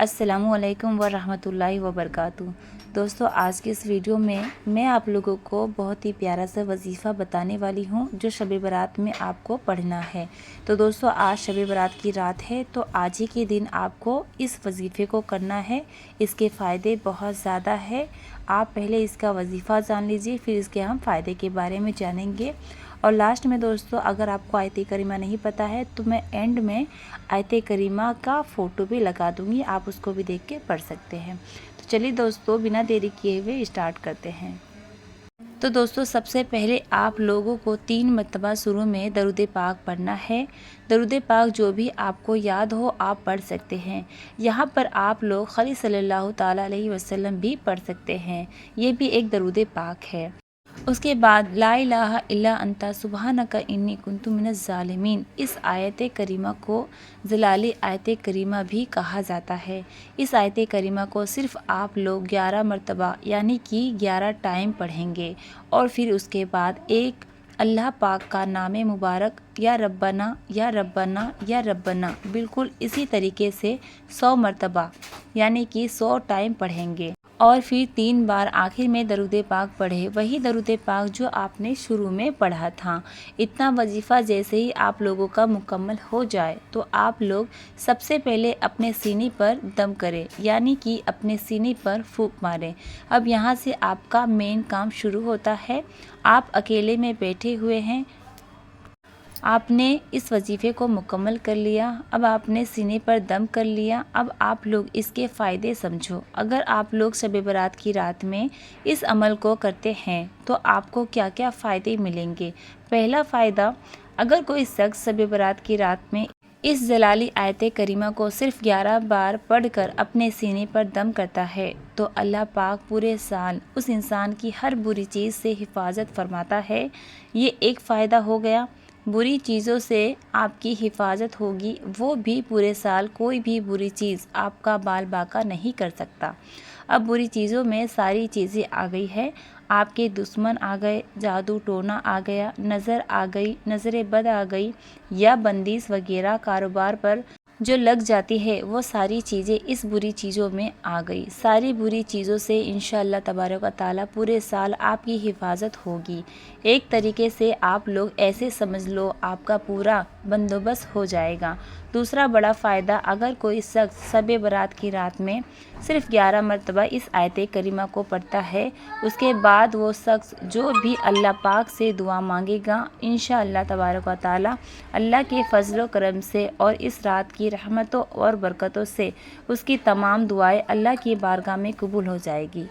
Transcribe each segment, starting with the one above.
अस्सलामु अलैकुम व रहमतुल्लाहि व बरकातुहू। दोस्तों, आज की इस वीडियो में मैं आप लोगों को बहुत ही प्यारा सा वजीफ़ा बताने वाली हूँ जो शब बारात में आपको पढ़ना है। तो दोस्तों, आज शब बारात की रात है, तो आज ही के दिन आपको इस वजीफ़े को करना है। इसके फ़ायदे बहुत ज़्यादा है। आप पहले इसका वजीफ़ा जान लीजिए, फिर इसके हम फ़ायदे के बारे में जानेंगे। और लास्ट में दोस्तों, अगर आपको आयत करीमा नहीं पता है तो मैं एंड में आयत करीमा का फ़ोटो भी लगा दूंगी, आप उसको भी देख के पढ़ सकते हैं। तो चलिए दोस्तों, बिना देरी किए हुए स्टार्ट करते हैं। तो दोस्तों, सबसे पहले आप लोगों को 3 मरतबा शुरू में दरूद पाक पढ़ना है। दरूद पाक जो भी आपको याद हो आप पढ़ सकते हैं। यहाँ पर आप लोग खली सल्लल्लाहु ताला अलैहि वसल्लम भी पढ़ सकते हैं, ये भी एक दरूद पाक है। उसके बाद ला इलाहा इल्ला अंता सुबहानका इन्नी कुन्तु मिनज़ ज़ालिमीन, इस आयत करीमा को ज़लाली आयत करीमा भी कहा जाता है। इस आयत करीमा को सिर्फ़ आप लोग 11 मरतबा यानी कि 11 टाइम पढ़ेंगे। और फिर उसके बाद एक अल्लाह पाक का नाम मुबारक या रब्बना या रब्बना या रब्बना बिल्कुल इसी तरीके से 100 मरतबा यानी कि 100 टाइम पढ़ेंगे। और फिर 3 बार आखिर में दरूद पाक पढ़े, वही दरूद पाक जो आपने शुरू में पढ़ा था। इतना वजीफ़ा जैसे ही आप लोगों का मुकम्मल हो जाए तो आप लोग सबसे पहले अपने सीने पर दम करें, यानी कि अपने सीने पर फूंक मारें। अब यहाँ से आपका मेन काम शुरू होता है। आप अकेले में बैठे हुए हैं, आपने इस वजीफ़े को मुकम्मल कर लिया। अब आपने सीने पर दम कर लिया। अब आप लोग इसके फ़ायदे समझो। अगर आप लोग शब बारात की रात में इस अमल को करते हैं तो आपको क्या क्या फ़ायदे मिलेंगे। पहला फ़ायदा, अगर कोई शख्स शब बारात की रात में इस जलाली आयत करीमा को सिर्फ़ 11 बार पढ़कर अपने सीने पर दम करता है तो अल्लाह पाक पूरे साल उस इंसान की हर बुरी चीज़ से हिफाजत फरमाता है। ये एक फ़ायदा हो गया। बुरी चीज़ों से आपकी हिफाजत होगी, वो भी पूरे साल कोई भी बुरी चीज़ आपका बाल बाका नहीं कर सकता। अब बुरी चीज़ों में सारी चीज़ें आ गई है। आपके दुश्मन आ गए, जादू टोना आ गया, नज़र आ गई, नज़र बद आ गई, या बंदिश वगैरह कारोबार पर जो लग जाती है, वो सारी चीज़ें इस बुरी चीज़ों में आ गई। सारी बुरी चीज़ों से इंशाअल्लाह तबारक व तआला पूरे साल आपकी हिफाजत होगी। एक तरीके से आप लोग ऐसे समझ लो आपका पूरा बंदोबस्त हो जाएगा। दूसरा बड़ा फ़ायदा, अगर कोई शख्स शब बारात की रात में सिर्फ़ 11 मरतबा इस आयत करीमा को पढ़ता है, उसके बाद वो शख्स जो भी अल्लाह पाक से दुआ मांगेगा, इंशाअल्लाह तबारक व तआला अल्लाह के फजल व करम से और इस रात की रहमतों और बरकतों से उसकी तमाम दुआएं अल्लाह की बारगाह में कबूल हो जाएगी।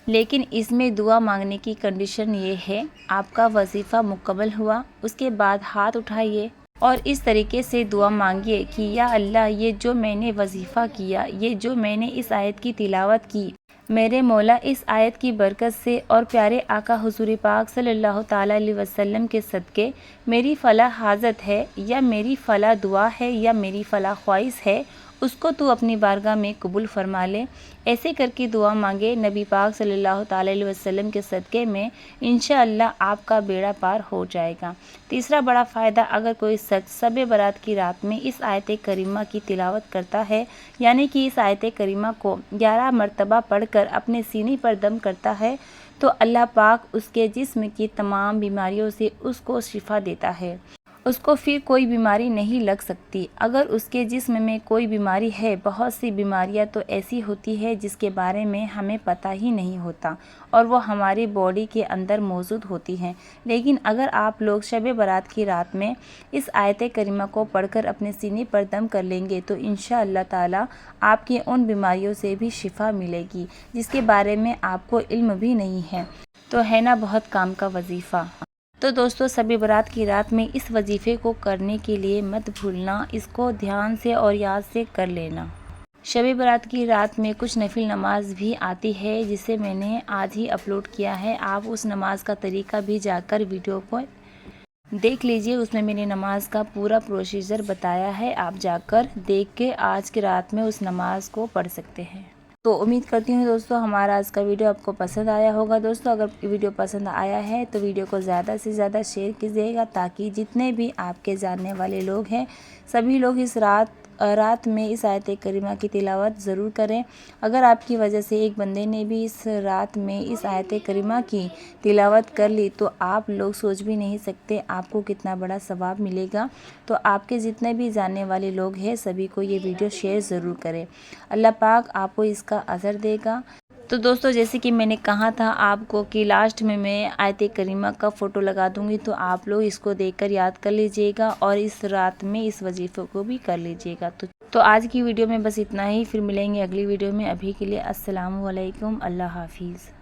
लेकिन इसमें दुआ मांगने की कंडीशन ये है, आपका वजीफ़ा मुकम्मल हुआ, उसके बाद हाथ उठाइए और इस तरीके से दुआ मांगिए कि या अल्लाह, ये जो मैंने वजीफ़ा किया, ये जो मैंने इस आयत की तिलावत की, मेरे मौला इस आयत की बरकत से और प्यारे आका हुजूर पाक सल्लल्लाहु ताला अलैहि वसल्लम के सदक़े मेरी फ़ला हाजत है या मेरी फ़ला दुआ है या मेरी फ़ला ख्वाहिश है, उसको तू अपनी बारगाह में कबूल फरमा ले। ऐसे करके दुआ मांगे नबी पाक सल्लल्लाहु ताला अलैहि वसल्लम के सदक़े में, इंशाअल्लाह आपका बेड़ा पार हो जाएगा। तीसरा बड़ा फ़ायदा, अगर कोई शख्स शब बारात की रात में इस आयत करीमा की तिलावत करता है, यानी कि इस आयत करीमा को 11 मरतबा पढ़कर अपने सीने पर दम करता है, तो अल्लाह पाक उसके जिस्म की तमाम बीमारियों से उसको शिफा देता है। उसको फिर कोई बीमारी नहीं लग सकती। अगर उसके जिस्म में कोई बीमारी है, बहुत सी बीमारियां तो ऐसी होती है जिसके बारे में हमें पता ही नहीं होता और वो हमारी बॉडी के अंदर मौजूद होती हैं। लेकिन अगर आप लोग शब बारात की रात में इस आयत करीमा को पढ़कर अपने सीने पर दम कर लेंगे तो इंशाअल्लाह ताला आपकी उन बीमारियों से भी शिफा मिलेगी जिसके बारे में आपको इल्म भी नहीं है। तो है ना बहुत काम का वजीफ़ा। तो दोस्तों, शब बारात की रात में इस वजीफ़े को करने के लिए मत भूलना, इसको ध्यान से और याद से कर लेना। शब बारात की रात में कुछ नफिल नमाज भी आती है जिसे मैंने आज ही अपलोड किया है। आप उस नमाज का तरीका भी जाकर वीडियो को देख लीजिए, उसमें मैंने नमाज का पूरा प्रोसीजर बताया है। आप जाकर देख के आज की रात में उस नमाज को पढ़ सकते हैं। तो उम्मीद करती हूँ दोस्तों हमारा आज का वीडियो आपको पसंद आया होगा। दोस्तों, अगर वीडियो पसंद आया है तो वीडियो को ज़्यादा से ज़्यादा शेयर कीजिएगा ताकि जितने भी आपके जानने वाले लोग हैं सभी लोग इस रात رات میں اس آیت کریمہ کی تلاوت ضرور کریں۔ اگر آپ کی وجہ سے ایک بندے نے بھی اس رات میں اس آیت کریمہ کی تلاوت کر لی تو آپ لوگ سوچ بھی نہیں سکتے آپ کو کتنا بڑا ثواب ملے گا۔ تو آپ کے جتنے بھی جاننے والے لوگ ہیں سبھی کو یہ ویڈیو شیئر ضرور کریں، اللہ پاک آپ کو اس کا اجر دے گا۔ تو دوستو جیسے کہ میں نے کہا تھا آپ کو کہ لاسٹ میں آیت کریمہ کا فوٹو لگا دوں گی، تو آپ لوگ اس کو دیکھ کر یاد کر لیجئے گا اور اس رات میں اس وظیفے کو بھی کر لیجئے گا۔ تو آج کی ویڈیو میں بس اتنا ہی، پھر ملیں گے اگلی ویڈیو میں۔ ابھی کے لیے السلام علیکم، اللہ حافظ۔